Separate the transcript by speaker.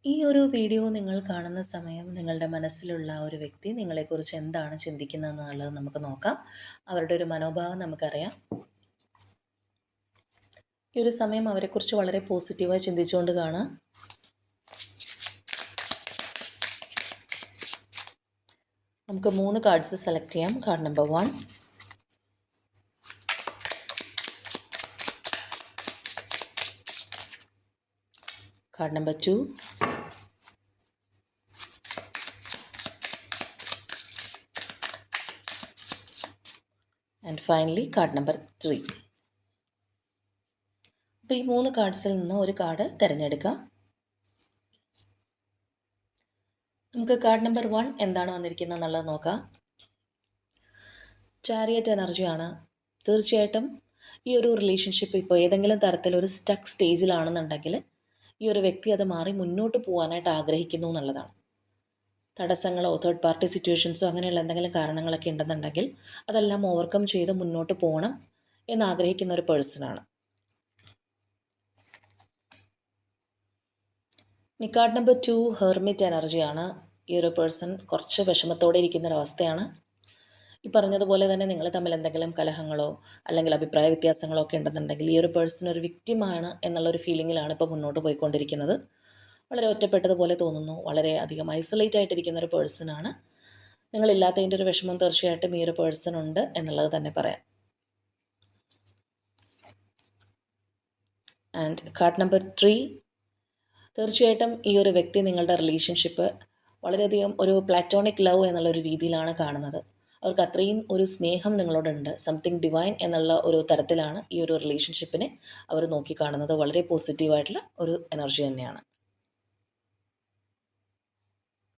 Speaker 1: ഈ ഒരു വീഡിയോ നിങ്ങൾ കാണുന്ന സമയം നിങ്ങളുടെ മനസ്സിലുള്ള ആ ഒരു വ്യക്തി നിങ്ങളെക്കുറിച്ച് എന്താണ് ചിന്തിക്കുന്നതെന്നുള്ളത് നമുക്ക് നോക്കാം. അവരുടെ ഒരു മനോഭാവം നമുക്കറിയാം. ഈ ഒരു സമയം അവരെക്കുറിച്ച് വളരെ പോസിറ്റീവായി ചിന്തിച്ചുകൊണ്ട് കാണാം. നമുക്ക് 3 കാർഡ്സ് സെലക്ട് ചെയ്യാം. Card number 1, card number 2, and finally card number 3. അപ്പോൾ ഈ 3 കാർഡ്സിൽ നിന്ന് ഒരു കാർഡ് തിരഞ്ഞെടുക്കുക. നമുക്ക് കാർഡ് നമ്പർ 1 എന്താണ് വന്നിരിക്കുന്നത് എന്നുള്ളത് നോക്കാം. ചാരിയറ്റ് എനർജിയാണ്. തീർച്ചയായിട്ടും ഈ ഒരു റിലേഷൻഷിപ്പ് ഇപ്പോൾ ഏതെങ്കിലും തരത്തിലൊരു സ്റ്റക്ക് സ്റ്റേജിലാണെന്നുണ്ടെങ്കിൽ ഈ ഒരു വ്യക്തി അത് മാറി മുന്നോട്ട് പോകാനായിട്ട് ആഗ്രഹിക്കുന്നു എന്നുള്ളതാണ്. തടസ്സങ്ങളോ തേർഡ് പാർട്ടി സിറ്റുവേഷൻസോ അങ്ങനെയുള്ള എന്തെങ്കിലും കാരണങ്ങളൊക്കെ ഉണ്ടെന്നുണ്ടെങ്കിൽ അതെല്ലാം ഓവർകം ചെയ്ത് മുന്നോട്ട് പോകണം എന്നാഗ്രഹിക്കുന്ന ഒരു പേഴ്സണാണ്. കാർഡ് നമ്പർ 2 ഹെർമിറ്റ് എനർജിയാണ്. ഈ ഒരു പേഴ്സൺ കുറച്ച് വിഷമത്തോടെ ഇരിക്കുന്നൊരവസ്ഥയാണ്. ഈ പറഞ്ഞതുപോലെ തന്നെ നിങ്ങൾ തമ്മിൽ എന്തെങ്കിലും കലഹങ്ങളോ അല്ലെങ്കിൽ അഭിപ്രായ വ്യത്യാസങ്ങളോ ഒക്കെ ഉണ്ടെന്നുണ്ടെങ്കിൽ ഈ ഒരു പേഴ്സൺ ഒരു വിക്റ്റിമാണ് എന്നുള്ളൊരു ഫീലിങ്ങിലാണ് ഇപ്പോൾ മുന്നോട്ട് പോയിക്കൊണ്ടിരിക്കുന്നത്. വളരെ ഒറ്റപ്പെട്ടതുപോലെ തോന്നുന്നു. വളരെ അധികം ഐസൊലേറ്റ് ആയിട്ടിരിക്കുന്ന ഒരു പേഴ്സണാണ്. നിങ്ങളില്ലാത്തതിൻ്റെ ഒരു വിഷമം തീർച്ചയായിട്ടും ഈ ഒരു പേഴ്സൺ ഉണ്ട് എന്നുള്ളത് തന്നെ പറയാം. ആൻഡ് കാർഡ് നമ്പർ 3, തീർച്ചയായിട്ടും ഈ ഒരു വ്യക്തി നിങ്ങളുടെ റിലേഷൻഷിപ്പ് വളരെയധികം ഒരു പ്ലാറ്റോണിക് ലവ് എന്നുള്ളൊരു രീതിയിലാണ് കാണുന്നത്. അവർക്ക് അത്രയും ഒരു സ്നേഹം നിങ്ങളോടുണ്ട്. സംതിങ് ഡിവൈൻ എന്നുള്ള ഒരു തരത്തിലാണ് ഈ ഒരു റിലേഷൻഷിപ്പിനെ അവർ നോക്കിക്കാണുന്നത്. വളരെ പോസിറ്റീവായിട്ടുള്ള ഒരു എനർജി തന്നെയാണ്.